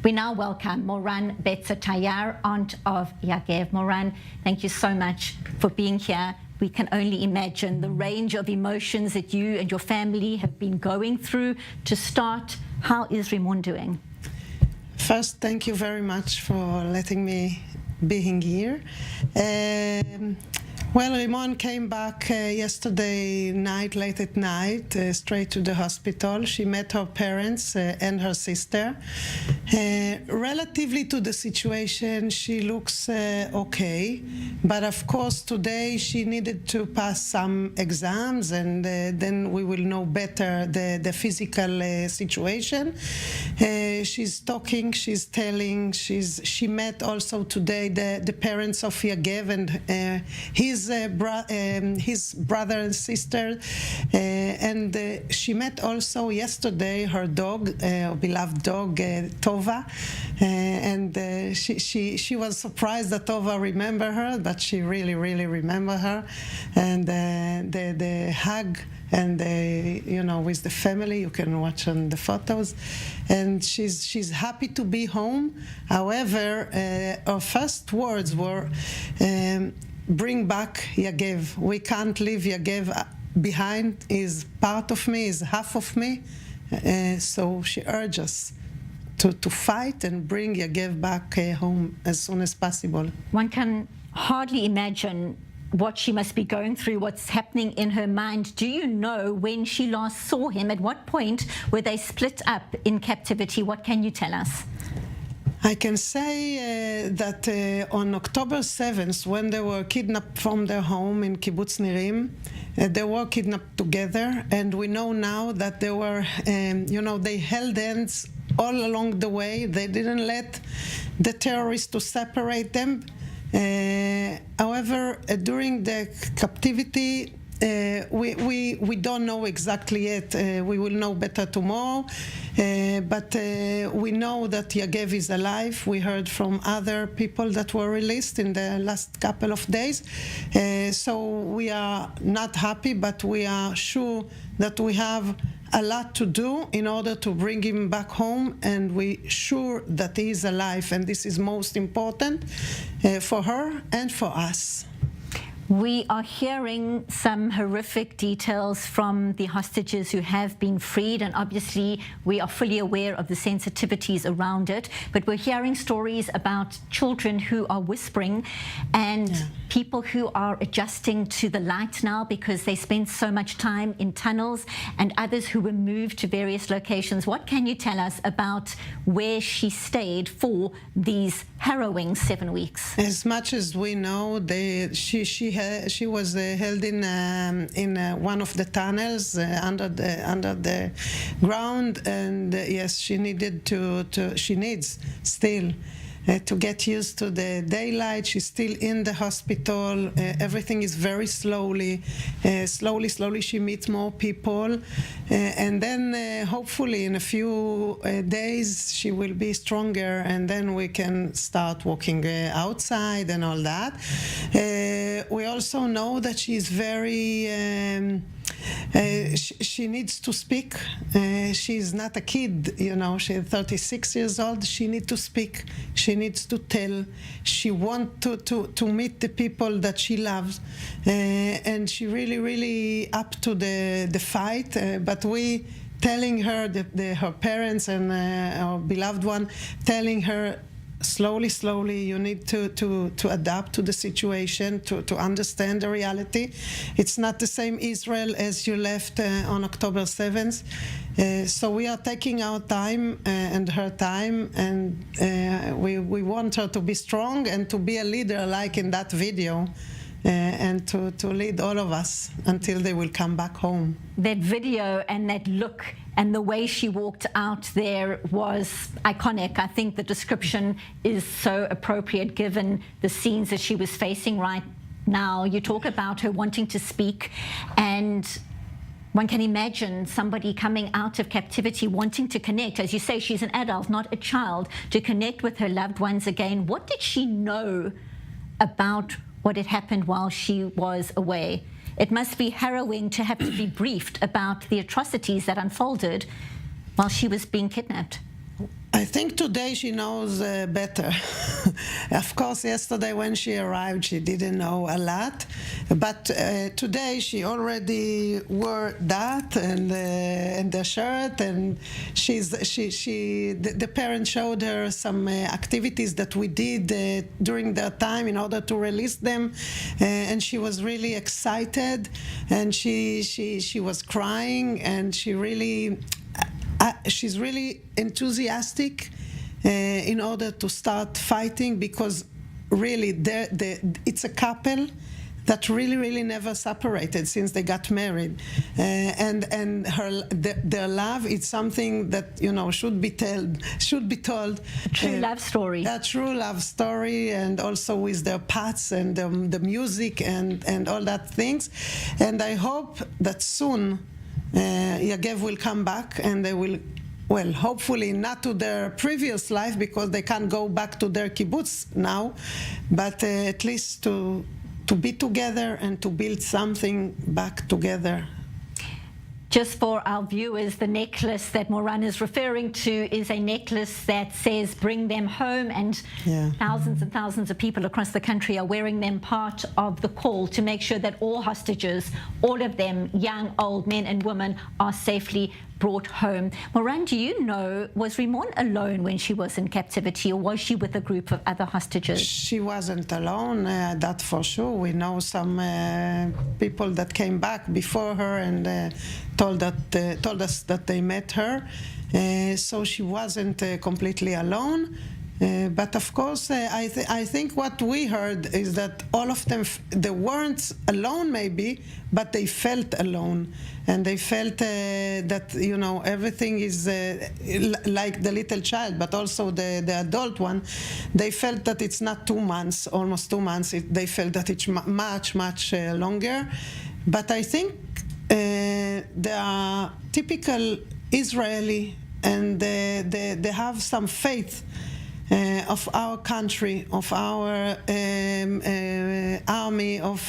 We now welcome Moran Betzer Tayar, aunt of Yagev. Moran, thank you so much for being here. We can only imagine the range of emotions that you and your family have been going through. To start, how is Rimon doing? First, thank you very much for letting me being here. Well, Rimon came back yesterday night, late at night, straight to the hospital. She met her parents and her sister. Relatively to the situation, she looks okay. But of course, today she needed to pass some exams, and then we will know better the physical situation. She's talking, she's telling, she met also today the parents of Yagev and his brother and sister, and she met also yesterday her dog, beloved dog, Tova, and she was surprised that Tova remembered her, but she really remembered her, and the hug and with the family, you can watch on the photos, and she's happy to be home. However, her first words were, bring back Yagev. We can't leave Yagev behind. He's part of me, he's half of me. So she urged us to fight and bring Yagev back home as soon as possible. One can hardly imagine what she must be going through, what's happening in her mind. Do you know when she last saw him? At what point were they split up in captivity? What can you tell us? I can say that on October 7th, when they were kidnapped from their home in Kibbutz Nirim, they were kidnapped together, and we know now that they were, they held hands all along the way. They didn't let the terrorists to separate them. However, during the captivity, we don't know exactly yet. We will know better tomorrow. But we know that Yagev is alive. We heard from other people that were released in the last couple of days. So we are not happy, but we are sure that we have a lot to do in order to bring him back home, and we're sure that he is alive, and this is most important for her and for us. We are hearing some horrific details from the hostages who have been freed, and obviously we are fully aware of the sensitivities around it, but we're hearing stories about children who are whispering and people who are adjusting to the light now because they spent so much time in tunnels, and others who were moved to various locations. What can you tell us about where she stayed for these harrowing 7 weeks? As much as we know, she was held in one of the tunnels under the ground, and yes, she needs still to get used to the daylight. She's still in the hospital. Everything is very slowly. Slowly she meets more people, and then hopefully in a few days she will be stronger, and then we can start walking outside and all that. We also know that she's very she needs to speak. She's not a kid, she's 36 years old. She needs to speak. She needs to tell. She wants to meet the people that she loves. And she really up to the fight. But we telling her, her parents and our beloved one, telling her, slowly, you need to adapt to the situation, to understand the reality. It's not the same Israel as you left on October 7th. So we are taking our time and her time, and we want her to be strong and to be a leader like in that video. And to lead all of us until they will come back home. That video and that look and the way she walked out there was iconic. I think the description is so appropriate given the scenes that she was facing right now. You talk about her wanting to speak, and one can imagine somebody coming out of captivity wanting to connect. As you say, she's an adult, not a child, to connect with her loved ones again. What did she know about what had happened while she was away? It must be harrowing to have to be briefed about the atrocities that unfolded while she was being kidnapped. I think today she knows better. Of course, yesterday when she arrived, she didn't know a lot, but today she already wore that and the shirt, and the parents showed her some activities that we did during that time in order to release them, and she was really excited, and she was crying, and she's really enthusiastic in order to start fighting, because really it's a couple that really never separated since they got married, and their love is something that should be told. A true love story. A true love story, and also with their pets and the music and all that things. And I hope that soon Yagev will come back, and they will, well, hopefully not to their previous life, because they can't go back to their kibbutz now, but at least to be together and to build something back together. Just for our viewers, the necklace that Moran is referring to is a necklace that says "Bring them home," and thousands and thousands of people across the country are wearing them, part of the call to make sure that all hostages, all of them, young, old, men and women, are safely brought home. Moran, do you know, was Rimon alone when she was in captivity, or was she with a group of other hostages? She wasn't alone, that for sure. We know some people that came back before her and told us that they met her. So she wasn't completely alone. But of course, I think what we heard is that all of them, they weren't alone maybe, but they felt alone. And they felt that, everything is like the little child, but also the adult one. They felt that it's not 2 months, almost 2 months. They felt that it's much longer. But I think they are typical Israeli, and they have some faith of our country, of our army, of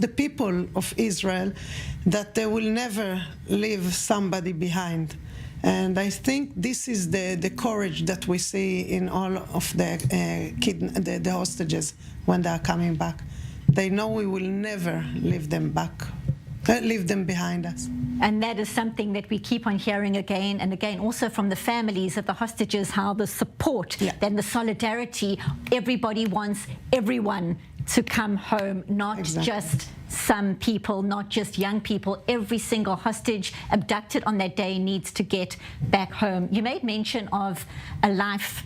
the people of Israel, that they will never leave somebody behind. And I think this is the courage that we see in all of the hostages when they are coming back. They know we will never leave them behind us. And that is something that we keep on hearing again and again, also from the families of the hostages, how the support and the solidarity, everybody wants everyone to come home, not just some people, not just young people. Every single hostage abducted on that day needs to get back home. You made mention of a life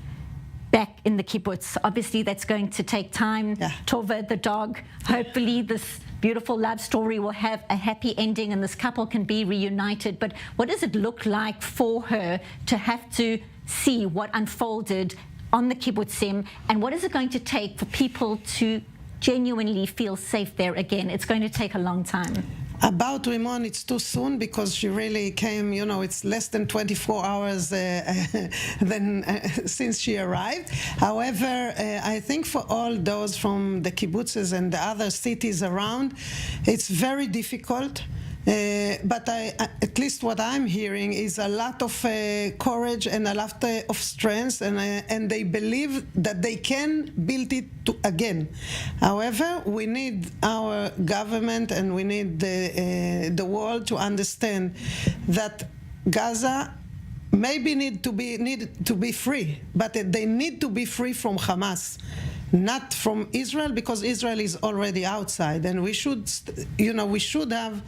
back in the kibbutz. Obviously, that's going to take time. Tova, the dog, hopefully this beautiful love story will have a happy ending and this couple can be reunited. But what does it look like for her to have to see what unfolded on the kibbutzim, and what is it going to take for people to genuinely feel safe there again? It's going to take a long time. About Rimon, it's too soon, because she really came, it's less than 24 hours since she arrived. However, I think for all those from the kibbutzes and the other cities around, it's very difficult. But at least what I'm hearing is a lot of courage and a lot of strength, and they believe that they can build it again. However, we need our government and we need the world to understand that Gaza maybe need to be free, but they need to be free from Hamas, not from Israel, because Israel is already outside, and we should have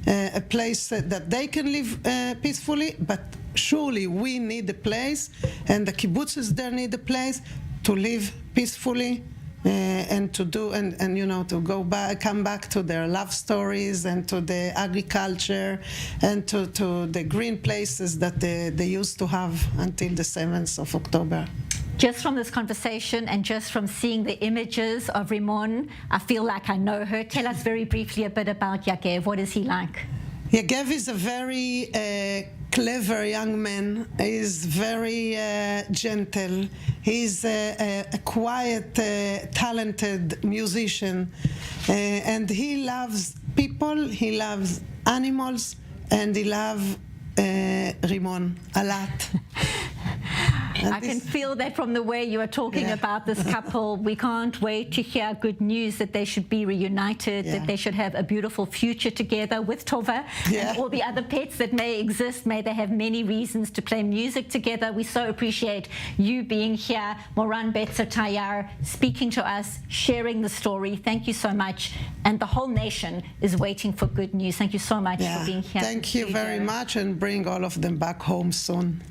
a place that they can live peacefully. But surely we need a place, and the kibbutzes there need a place to live peacefully, and to do to come back to their love stories and to the agriculture and to the green places that they used to have until the 7th of October. Just from this conversation and just from seeing the images of Rimon, I feel like I know her. Tell us very briefly a bit about Yagev. What is he like? Yagev is a very clever young man. He's very gentle. He's a quiet, talented musician. And he loves people, he loves animals, and he loves Rimon a lot. And I can feel that from the way you are talking about this couple. We can't wait to hear good news that they should be reunited, that they should have a beautiful future together with Tova and all the other pets that may exist. May they have many reasons to play music together. We so appreciate you being here, Moran Betzer Tayar, speaking to us, sharing the story. Thank you so much. And the whole nation is waiting for good news. Thank you so much for being here. Thank you very much, and bring all of them back home soon.